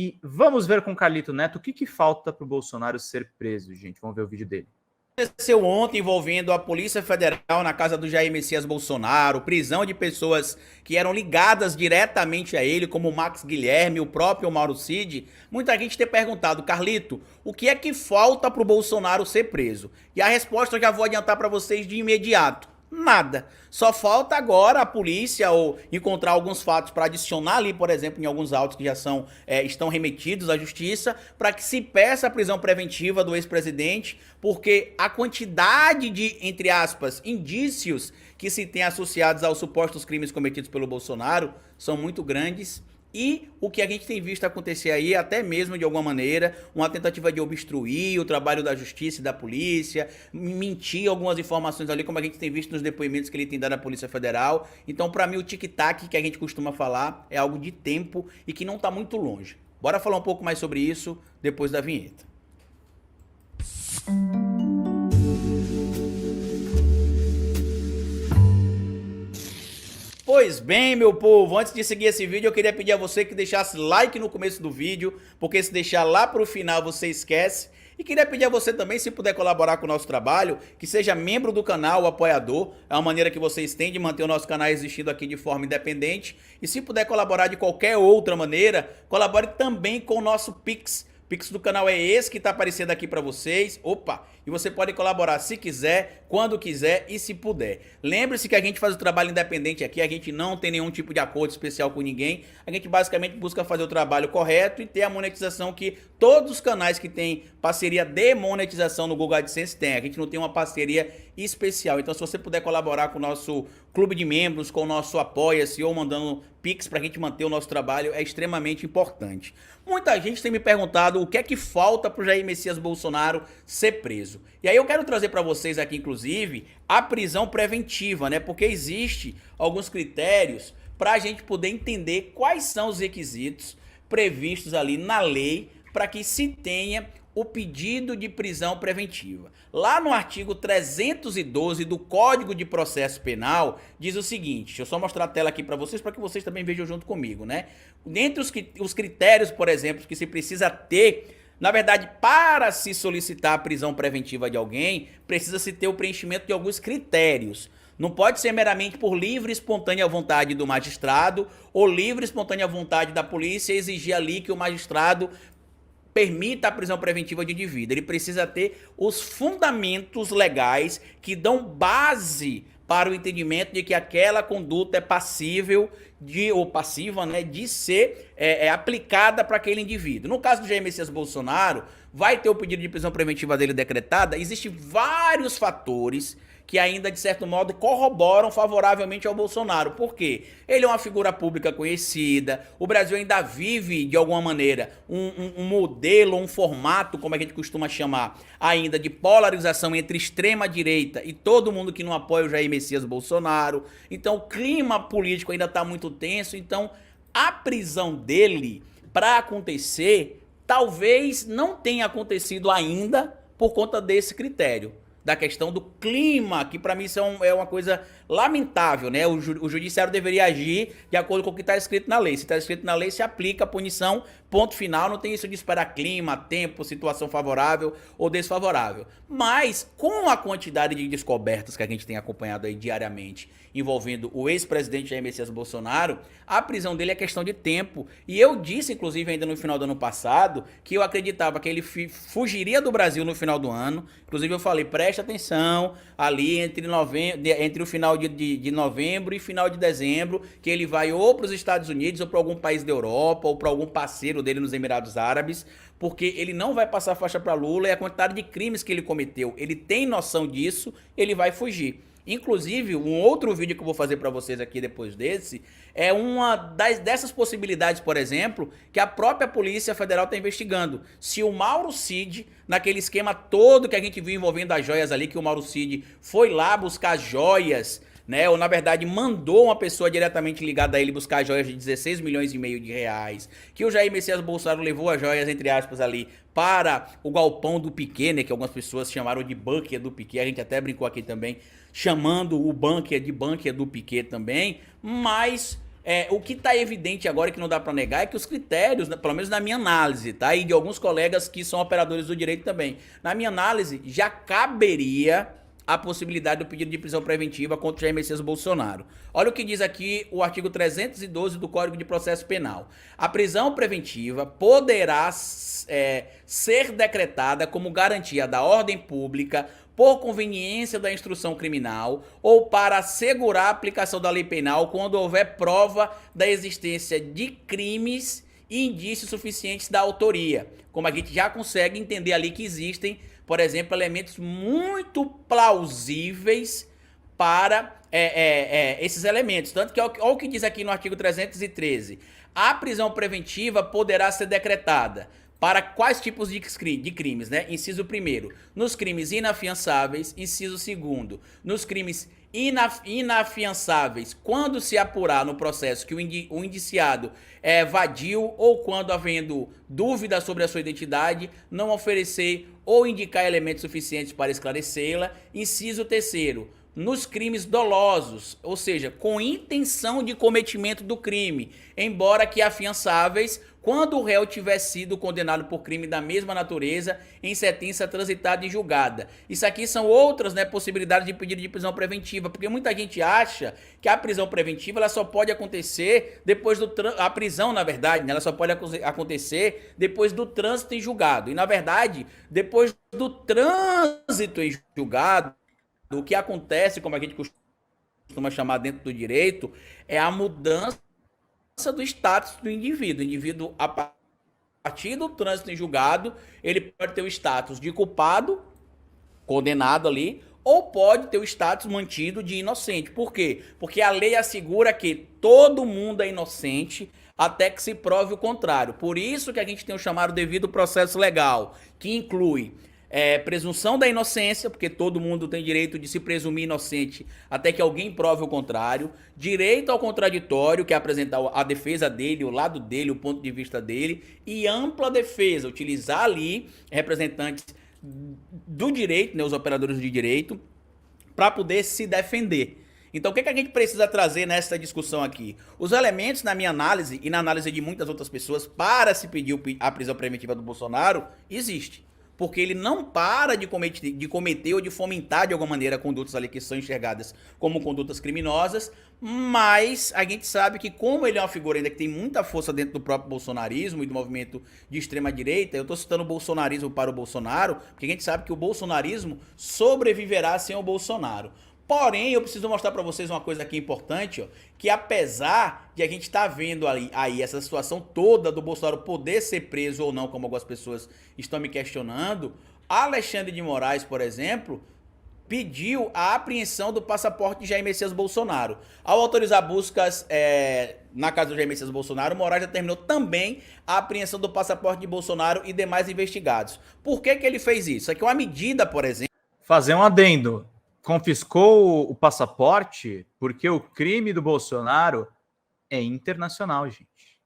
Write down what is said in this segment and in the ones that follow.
E vamos ver com o Carlito Neto o que falta para o Bolsonaro ser preso, gente. Vamos ver o vídeo dele. Aconteceu ontem envolvendo a Polícia Federal na casa do Jair Messias Bolsonaro, prisão de pessoas que eram ligadas diretamente a ele, como o Max Guilherme, o próprio Mauro Cid. Muita gente tem perguntado, Carlito, o que é que falta para o Bolsonaro ser preso? E a resposta eu já vou adiantar para vocês de imediato. Nada. Só falta agora a polícia ou encontrar alguns fatos para adicionar ali, por exemplo, em alguns autos que já estão remetidos à justiça, para que se peça a prisão preventiva do ex-presidente, porque a quantidade de, entre aspas, indícios que se tem associados aos supostos crimes cometidos pelo Bolsonaro são muito grandes. E o que a gente tem visto acontecer aí, até mesmo de alguma maneira, uma tentativa de obstruir o trabalho da justiça e da polícia, mentir algumas informações ali, como a gente tem visto nos depoimentos que ele tem dado à Polícia Federal. Então, pra mim, o tic-tac que a gente costuma falar é algo de tempo e que não tá muito longe. Bora falar um pouco mais sobre isso depois da vinheta. Pois bem, meu povo, antes de seguir esse vídeo, eu queria pedir a você que deixasse like no começo do vídeo, porque se deixar lá pro final você esquece. E queria pedir a você também, se puder colaborar com o nosso trabalho, que seja membro do canal, apoiador. É uma maneira que vocês têm de manter o nosso canal existindo aqui de forma independente. E se puder colaborar de qualquer outra maneira, colabore também com o nosso Pix. O Pix do canal é esse que tá aparecendo aqui pra vocês. Opa! E você pode colaborar se quiser, quando quiser e se puder. Lembre-se que a gente faz o trabalho independente aqui, a gente não tem nenhum tipo de acordo especial com ninguém. A gente basicamente busca fazer o trabalho correto e ter a monetização que todos os canais que tem parceria de monetização no Google AdSense tem. A gente não tem uma parceria especial. Então, se você puder colaborar com o nosso clube de membros, com o nosso Apoia-se ou mandando Pix pra gente manter o nosso trabalho, é extremamente importante. Muita gente tem me perguntado o que é que falta pro Jair Messias Bolsonaro ser preso. E aí eu quero trazer para vocês aqui, inclusive, a prisão preventiva, né? Porque existe alguns critérios para a gente poder entender quais são os requisitos previstos ali na lei para que se tenha o pedido de prisão preventiva. Lá no artigo 312 do Código de Processo Penal, diz o seguinte, deixa eu só mostrar a tela aqui para vocês que também vejam junto comigo, né? Dentre os critérios, por exemplo, que se precisa ter, na verdade, para se solicitar a prisão preventiva de alguém, precisa-se ter o preenchimento de alguns critérios. Não pode ser meramente por livre e espontânea vontade do magistrado ou livre e espontânea vontade da polícia exigir ali que o magistrado permita a prisão preventiva de indivíduo. Ele precisa ter os fundamentos legais que dão base para o entendimento de que aquela conduta é passível ou passiva, né, de ser aplicada para aquele indivíduo. No caso do Jair Messias Bolsonaro, vai ter o pedido de prisão preventiva dele decretada. Existem vários fatores que ainda, de certo modo, corroboram favoravelmente ao Bolsonaro. Por quê? Ele é uma figura pública conhecida, o Brasil ainda vive, de alguma maneira, um modelo, um formato, como a gente costuma chamar, ainda de polarização entre extrema-direita e todo mundo que não apoia o Jair Messias Bolsonaro. Então, o clima político ainda está muito tenso, então a prisão dele, para acontecer, talvez não tenha acontecido ainda por conta desse critério. Da questão do clima, que para mim isso é uma coisa lamentável, né? O judiciário deveria agir de acordo com o que está escrito na lei. Se está escrito na lei, se aplica a punição, ponto final, não tem isso de esperar clima, tempo, situação favorável ou desfavorável. Mas, com a quantidade de descobertas que a gente tem acompanhado aí diariamente, envolvendo o ex-presidente Jair Messias Bolsonaro, a prisão dele é questão de tempo. E eu disse, inclusive, ainda no final do ano passado, que eu acreditava que ele fugiria do Brasil no final do ano. Inclusive, eu falei, preste atenção, ali entre o final de novembro e final de dezembro, que ele vai ou para os Estados Unidos, ou para algum país da Europa, ou para algum parceiro dele nos Emirados Árabes, porque ele não vai passar faixa para Lula e a quantidade de crimes que ele cometeu, ele tem noção disso, ele vai fugir. Inclusive, um outro vídeo que eu vou fazer para vocês aqui depois desse, é uma dessas possibilidades, por exemplo, que a própria Polícia Federal está investigando. Se o Mauro Cid, naquele esquema todo que a gente viu envolvendo as joias ali, que o Mauro Cid foi lá buscar joias, né, ou na verdade mandou uma pessoa diretamente ligada a ele buscar joias de 16 milhões e meio de reais, que o Jair Messias Bolsonaro levou as joias, entre aspas, ali para o galpão do Piquet, né, que algumas pessoas chamaram de bunker do Piquet, a gente até brincou aqui também, chamando o bunker de bunker do Piquet também, mas o que está evidente agora, que não dá para negar, é que os critérios, pelo menos na minha análise, tá? E de alguns colegas que são operadores do direito também, na minha análise, já caberia a possibilidade do pedido de prisão preventiva contra Jair Messias Bolsonaro. Olha o que diz aqui o artigo 312 do Código de Processo Penal. A prisão preventiva poderá ser decretada como garantia da ordem pública por conveniência da instrução criminal ou para assegurar a aplicação da lei penal quando houver prova da existência de crimes e indícios suficientes da autoria. Como a gente já consegue entender ali que existem, por exemplo, elementos muito plausíveis para esses elementos. Tanto que, olha o que diz aqui no artigo 313. A prisão preventiva poderá ser decretada para quais tipos de crimes, né? Inciso 1º, nos crimes inafiançáveis. Inciso 2º, nos crimes inafiançáveis, quando se apurar no processo que o indiciado evadiu ou quando, havendo dúvida sobre a sua identidade, não oferecer ou indicar elementos suficientes para esclarecê-la. Inciso 3º, nos crimes dolosos, ou seja, com intenção de cometimento do crime, embora que afiançáveis, quando o réu tiver sido condenado por crime da mesma natureza em sentença transitada e julgada. Isso aqui são outras, né, possibilidades de pedido de prisão preventiva, porque muita gente acha que a prisão preventiva ela só pode acontecer depois do a prisão, na verdade, né, ela só pode acontecer depois do trânsito em julgado. E na verdade, depois do trânsito em julgado, o que acontece, como a gente costuma chamar dentro do direito, é a mudança do status do indivíduo. O indivíduo, a partir do trânsito em julgado, ele pode ter o status de culpado, condenado ali, ou pode ter o status mantido de inocente. Por quê? Porque a lei assegura que todo mundo é inocente até que se prove o contrário. Por isso que a gente tem o chamado devido processo legal, que inclui presunção da inocência, porque todo mundo tem direito de se presumir inocente até que alguém prove o contrário, direito ao contraditório, que é apresentar a defesa dele, o lado dele, o ponto de vista dele, e ampla defesa, utilizar ali representantes do direito, né, os operadores de direito, para poder se defender. Então, o que a gente precisa trazer nessa discussão aqui? Os elementos, na minha análise e na análise de muitas outras pessoas, para se pedir a prisão preventiva do Bolsonaro, existe. Porque ele não para de cometer ou de fomentar de alguma maneira condutas ali que são enxergadas como condutas criminosas, mas a gente sabe que, como ele é uma figura ainda que tem muita força dentro do próprio bolsonarismo e do movimento de extrema-direita, eu estou citando o bolsonarismo para o Bolsonaro, porque a gente sabe que o bolsonarismo sobreviverá sem o Bolsonaro. Porém, eu preciso mostrar para vocês uma coisa aqui importante, ó, que apesar de a gente estar vendo aí essa situação toda do Bolsonaro poder ser preso ou não, como algumas pessoas estão me questionando, Alexandre de Moraes, por exemplo, pediu a apreensão do passaporte de Jair Messias Bolsonaro. Ao autorizar buscas na casa do Jair Messias Bolsonaro, Moraes determinou também a apreensão do passaporte de Bolsonaro e demais investigados. Por que ele fez isso? Isso aqui é uma medida, por exemplo... Fazer um adendo. Confiscou o passaporte porque o crime do Bolsonaro é internacional, gente.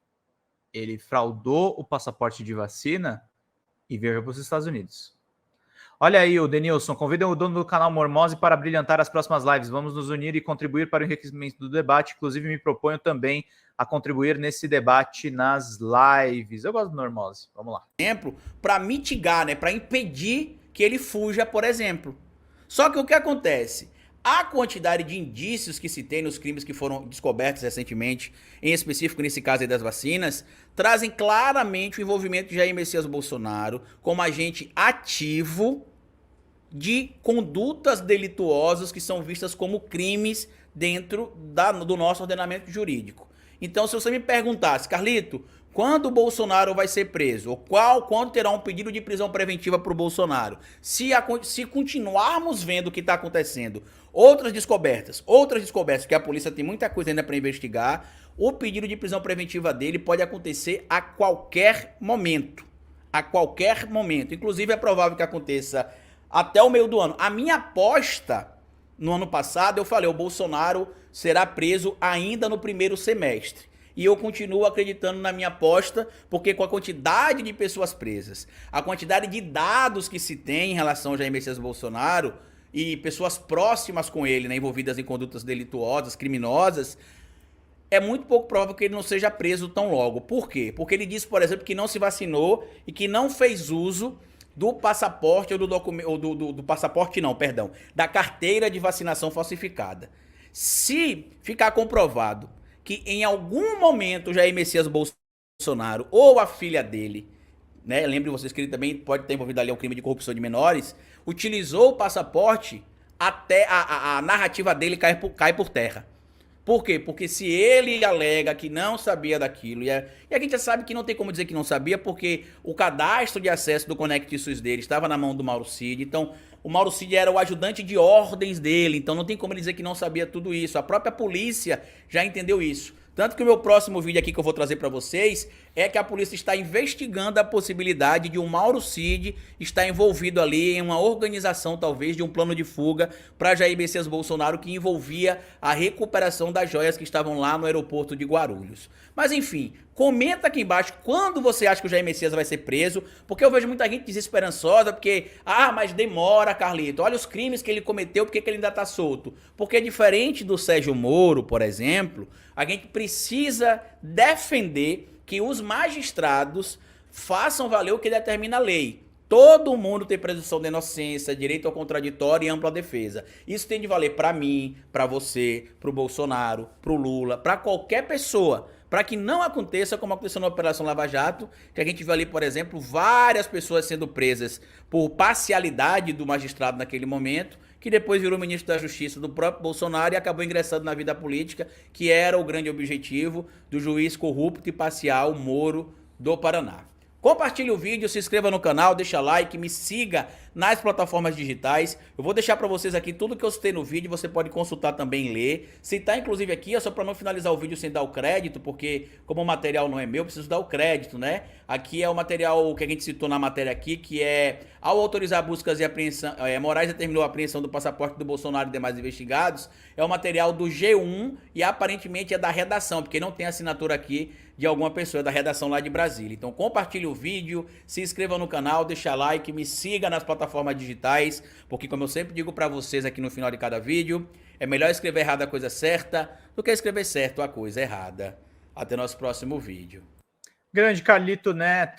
Ele fraudou o passaporte de vacina e veio para os Estados Unidos. Olha aí, o Denilson, convida o dono do canal Mormose para brilhantar as próximas lives. Vamos nos unir e contribuir para o enriquecimento do debate. Inclusive, me proponho também a contribuir nesse debate nas lives. Eu gosto do Mormose. Vamos lá. Exemplo, para mitigar, né, para impedir que ele fuja, por exemplo. Só que o que acontece? A quantidade de indícios que se tem nos crimes que foram descobertos recentemente, em específico nesse caso aí das vacinas, trazem claramente o envolvimento de Jair Messias Bolsonaro como agente ativo de condutas delituosas que são vistas como crimes dentro do nosso ordenamento jurídico. Então, se você me perguntasse, Carlito, quando o Bolsonaro vai ser preso? Ou quando terá um pedido de prisão preventiva para o Bolsonaro? Se continuarmos vendo o que está acontecendo, outras descobertas, porque a polícia tem muita coisa ainda para investigar, o pedido de prisão preventiva dele pode acontecer a qualquer momento. A qualquer momento. Inclusive, é provável que aconteça até o meio do ano. A minha aposta, no ano passado, eu falei, o Bolsonaro será preso ainda no primeiro semestre. E eu continuo acreditando na minha aposta, porque com a quantidade de pessoas presas, a quantidade de dados que se tem em relação a Jair Messias Bolsonaro e pessoas próximas com ele, né, envolvidas em condutas delituosas, criminosas, é muito pouco provável que ele não seja preso tão logo. Por quê? Porque ele disse, por exemplo, que não se vacinou e que não fez uso do passaporte ou do documento, ou do passaporte não, perdão, da carteira de vacinação falsificada. Se ficar comprovado que em algum momento o Jair Messias Bolsonaro ou a filha dele, né, lembre vocês que ele também pode ter envolvido ali um crime de corrupção de menores, utilizou o passaporte, até a narrativa dele cai por terra. Por quê? Porque se ele alega que não sabia daquilo, e a gente já sabe que não tem como dizer que não sabia, porque o cadastro de acesso do Conect SUS dele estava na mão do Mauro Cid, então o Mauro Cid era o ajudante de ordens dele, então não tem como ele dizer que não sabia tudo isso. A própria polícia já entendeu isso. Tanto que o meu próximo vídeo aqui que eu vou trazer para vocês é que a polícia está investigando a possibilidade de o Mauro Cid estar envolvido ali em uma organização, talvez, de um plano de fuga para Jair Messias Bolsonaro, que envolvia a recuperação das joias que estavam lá no aeroporto de Guarulhos. Mas enfim, comenta aqui embaixo quando você acha que o Jair Messias vai ser preso, porque eu vejo muita gente desesperançosa, porque, mas demora, Carlito, olha os crimes que ele cometeu, por que ele ainda tá solto? Porque diferente do Sérgio Moro, por exemplo, a gente precisa defender que os magistrados façam valer o que determina a lei. Todo mundo tem presunção de inocência, direito ao contraditório e ampla defesa. Isso tem de valer para mim, para você, para o Bolsonaro, para o Lula, para qualquer pessoa, para que não aconteça como aconteceu na Operação Lava Jato, que a gente viu ali, por exemplo, várias pessoas sendo presas por parcialidade do magistrado naquele momento, que depois virou ministro da Justiça do próprio Bolsonaro e acabou ingressando na vida política, que era o grande objetivo do juiz corrupto e parcial Moro do Paraná. Compartilhe o vídeo, se inscreva no canal, deixa like, me siga nas plataformas digitais. Eu vou deixar para vocês aqui tudo que eu citei no vídeo, você pode consultar também e ler. Citar inclusive aqui, só para não finalizar o vídeo sem dar o crédito, porque como o material não é meu, eu preciso dar o crédito, né? Aqui é o material que a gente citou na matéria aqui, que é ao autorizar buscas e apreensão, Moraes determinou a apreensão do passaporte do Bolsonaro e demais investigados, é o material do G1 e aparentemente é da redação, porque não tem assinatura aqui de alguma pessoa, é da redação lá de Brasília. Então compartilhe o vídeo, se inscreva no canal, deixa like, me siga nas plataformas digitais, porque como eu sempre digo para vocês aqui no final de cada vídeo, é melhor escrever errado a coisa certa do que escrever certo a coisa errada. Até nosso próximo vídeo. Grande Carlito Neto.